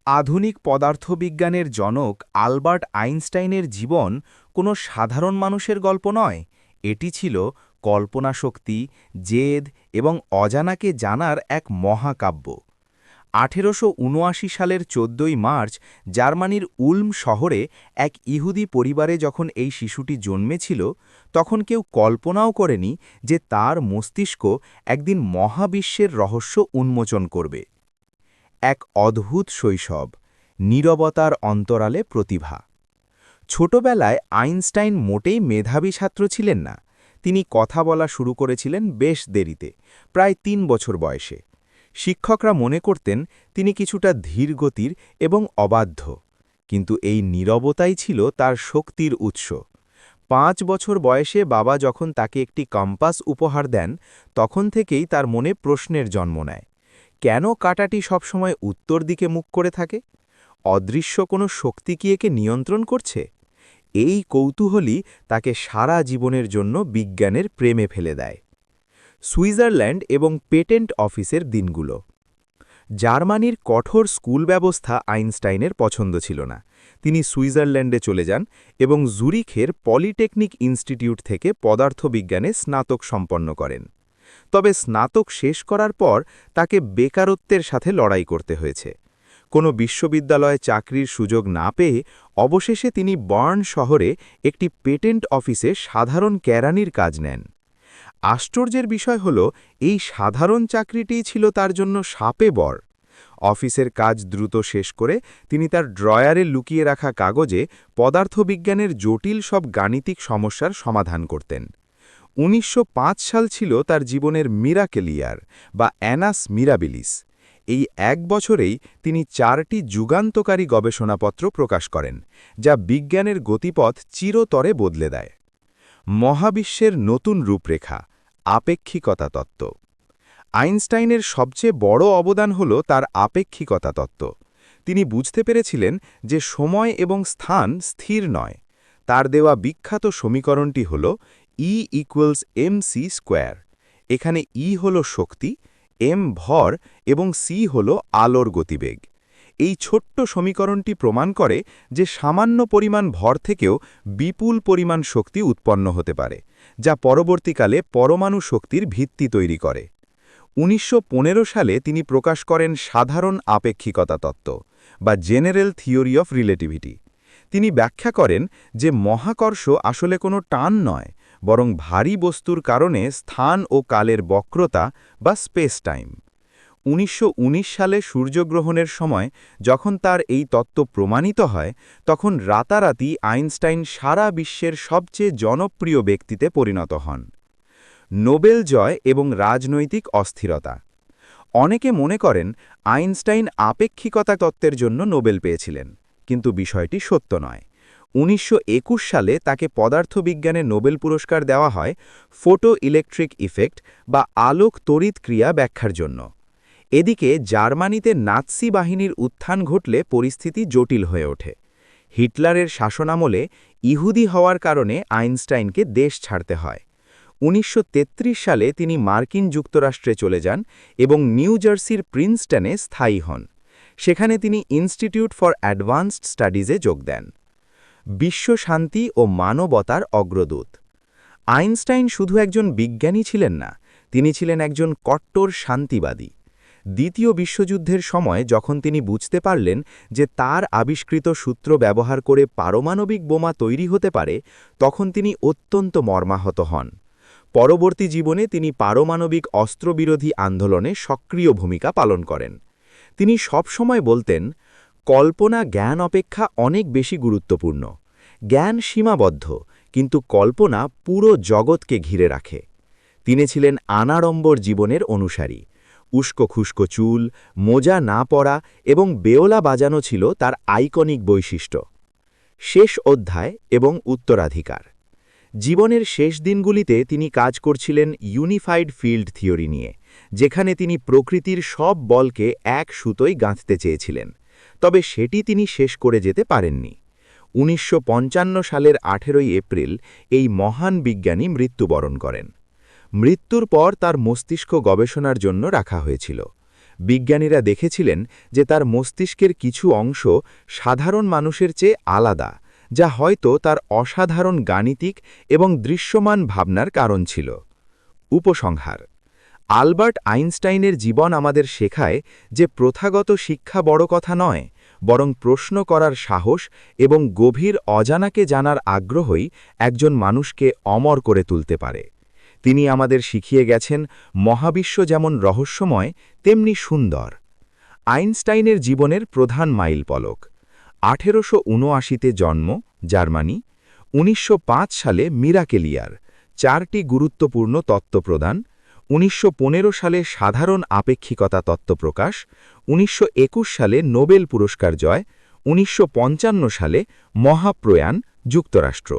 আধুনিক পদার্থবিজ্ঞানের জনক আলবার্ট আইনস্টাইনের জীবন কোনো সাধারণ মানুষের গল্প নয়। এটি ছিল কল্পনাশক্তি, জেদ এবং অজানাকে জানার এক মহাকাব্য। ১৮৭৯ সালের ১৪ই মার্চ জার্মানির উলম শহরে এক ইহুদি পরিবারে যখন এই শিশুটি জন্মেছিল, তখন কেউ কল্পনাও করেনি যে তার মস্তিষ্ক একদিন মহাবিশ্বের রহস্য উন্মোচন করবে। এক অদ্ভুত শৈশব, নীরবতার অন্তরালে প্রতিভা। ছোটবেলায় আইনস্টাইন মোটেই মেধাবী ছাত্র ছিলেন না। তিনি কথা বলা শুরু করেছিলেন বেশ দেরিতে, প্রায় ৩ বছর বয়সে। শিক্ষকরা মনে করতেন তিনি কিছুটা ধীরগতির এবং অবাধ্য, কিন্তু এই নীরবতাই ছিল তার শক্তির উৎস। ৫ বছর বয়সে বাবা যখন তাকে একটি কম্পাস উপহার দেন, তখন থেকেই তার মনে প্রশ্নের জন্ম নেয়। কেন কাঁটাটি সবসময় উত্তর দিকে মুখ করে থাকে? অদৃশ্য কোনো শক্তি কি একে নিয়ন্ত্রণ করছে? এই কৌতূহলই তাকে সারা জীবনের জন্য বিজ্ঞানের প্রেমে ফেলে দেয়। সুইজারল্যান্ড এবং পেটেন্ট অফিসের দিনগুলো। জার্মানির কঠোর স্কুল ব্যবস্থা আইনস্টাইনের পছন্দ ছিল না। তিনি সুইজারল্যান্ডে চলে যান এবং জুরিখের পলিটেকনিক ইনস্টিটিউট থেকে পদার্থবিজ্ঞানে স্নাতক সম্পন্ন করেন। তবে স্নাতক শেষ করার পর তাকে বেকারত্বের সাথে লড়াই করতে হয়েছে। কোনো বিশ্ববিদ্যালয়ে চাকরির সুযোগ না পেয়ে অবশেষে তিনি বার্ন শহরে একটি পেটেন্ট অফিসে সাধারণ কেরানির কাজ নেন। আশ্চর্যের বিষয় হল, এই সাধারণ চাকরিটিই ছিল তার জন্য শাপে বর। অফিসের কাজ দ্রুত শেষ করে তিনি তার ড্রয়ারে লুকিয়ে রাখা কাগজে পদার্থবিজ্ঞানের জটিল সব গাণিতিক সমস্যার সমাধান করতেন। ১৯০৫ সাল ছিল তার জীবনের মিরাকেল ইয়ার বা অ্যানাস মিরাবিলিস। এই এক বছরেই তিনি ৪টি যুগান্তকারী গবেষণাপত্র প্রকাশ করেন, যা বিজ্ঞানের গতিপথ চিরতরে বদলে দেয়। মহাবিশ্বের নতুন রূপরেখা, আপেক্ষিকতা তত্ত্ব। আইনস্টাইনের সবচেয়ে বড় অবদান হল তার আপেক্ষিকতা তত্ত্ব। তিনি বুঝতে পেরেছিলেন যে সময় এবং স্থান স্থির নয়। তার দেওয়া বিখ্যাত সমীকরণটি হল E=mc²। এখানে E হল শক্তি, m ভর এবং c হল আলোর গতিবেগ। এই ছোট্ট সমীকরণটি প্রমাণ করে যে সামান্য পরিমাণ ভর থেকেও বিপুল পরিমাণ শক্তি উৎপন্ন হতে পারে, যা পরবর্তীকালে পরমাণু শক্তির ভিত্তি তৈরি করে। ১৯১৫ সালে তিনি প্রকাশ করেন সাধারণ আপেক্ষিকতা তত্ত্ব বা জেনারেল থিওরি অফ রিলেটিভিটি। তিনি ব্যাখ্যা করেন যে মহাকর্ষ আসলে কোনো টান নয়, বরং ভারী বস্তুর কারণে স্থান ও কালের বক্রতা বা স্পেস টাইম। ১৯১৯ সালে সূর্যগ্রহণের সময় যখন তার এই তত্ত্ব প্রমাণিত হয়, তখন রাতারাতি আইনস্টাইন সারা বিশ্বের সবচেয়ে জনপ্রিয় ব্যক্তিতে পরিণত হন। নোবেল জয় এবং রাজনৈতিক অস্থিরতা। অনেকে মনে করেন আইনস্টাইন আপেক্ষিকতা তত্ত্বের জন্য নোবেল পেয়েছিলেন, কিন্তু বিষয়টি সত্য নয়। ১৯২১ সালে তাকে পদার্থবিজ্ঞানে নোবেল পুরস্কার দেওয়া হয় ফোটো ইলেকট্রিক ইফেক্ট বা আলোক তড়িৎ ক্রিয়া ব্যাখ্যার জন্য। এদিকে জার্মানিতে নাৎসি বাহিনীর উত্থান ঘটলে পরিস্থিতি জটিল হয়ে ওঠে। হিটলারের শাসনামলে ইহুদি হওয়ার কারণে আইনস্টাইনকে দেশ ছাড়তে হয়। ১৯৩৩ সালে তিনি মার্কিন যুক্তরাষ্ট্রে চলে যান এবং নিউ জার্সির প্রিন্সটনে স্থায়ী হন। সেখানে তিনি ইনস্টিটিউট ফর অ্যাডভান্সড স্টাডিজে যোগ দেন। বিশ্ব শান্তি ও মানবতার অগ্রদূত। আইনস্টাইন শুধু একজন বিজ্ঞানী ছিলেন না, তিনি ছিলেন একজন কট্টর শান্তিবাদী। দ্বিতীয় বিশ্বযুদ্ধের সময় যখন তিনি বুঝতে পারলেন যে তার আবিষ্কৃত সূত্র ব্যবহার করে পারমাণবিক বোমা তৈরি হতে পারে, তখন তিনি অত্যন্ত মর্মাহত হন। পরবর্তী জীবনে তিনি পারমাণবিক অস্ত্রবিরোধী আন্দোলনে সক্রিয় ভূমিকা পালন করেন। তিনি সবসময় বলতেন, কল্পনা জ্ঞান অপেক্ষা অনেক বেশি গুরুত্বপূর্ণ। জ্ঞান সীমাবদ্ধ, কিন্তু কল্পনা পুরো জগৎকে ঘিরে রাখে। তিনি ছিলেন আনাড়ম্বর জীবনের অনুসারী। উস্কো খুস্কো চুল, মোজা না পরা এবং বেওলা বাজানো ছিল তার আইকনিক বৈশিষ্ট্য। শেষ অধ্যায় এবং উত্তরাধিকার। জীবনের শেষ দিনগুলিতে তিনি কাজ করছিলেন ইউনিফাইড ফিল্ড থিওরি নিয়ে, যেখানে তিনি প্রকৃতির সব বলকে এক সুতোয় গাঁথতে চেয়েছিলেন। তবে সেটি তিনি শেষ করে যেতে পারেননি। ১৯৫৫ সালের ১৮ এপ্রিল এই মহান বিজ্ঞানী মৃত্যুবরণ করেন। মৃত্যুর পর তার মস্তিষ্ক গবেষণার জন্য রাখা হয়েছিল। বিজ্ঞানীরা দেখেছিলেন যে তার মস্তিষ্কের কিছু অংশ সাধারণ মানুষের চেয়ে আলাদা, যা হয়তো তার অসাধারণ গাণিতিক এবং দৃশ্যমান ভাবনার কারণ ছিল। উপসংহার: আলবার্ট আইনস্টাইনের জীবন আমাদের শেখায় যে প্রথাগত শিক্ষা বড় কথা নয়, বরং প্রশ্ন করার সাহস এবং গভীর অজানাকে জানার আগ্রহই একজন মানুষকে অমর করে তুলতে পারে। তিনি আমাদের শিখিয়ে গেছেন মহাবিশ্ব যেমন রহস্যময়, তেমনি সুন্দর। আইনস্টাইনের জীবনের প্রধান মাইলফলক: 1879-তে জন্ম, জার্মানি। 1905 সালে মিরাকেলিয়ার 4টি গুরুত্বপূর্ণ তত্ত্ব প্রদান। 1915 সালে সাধারণ আপেক্ষিকতা তত্ত্ব প্রকাশ। 1921 সালে নোবেল পুরস্কার জয়। 1955 সালে মহাপ্রয়াণ, যুক্তরাষ্ট্র।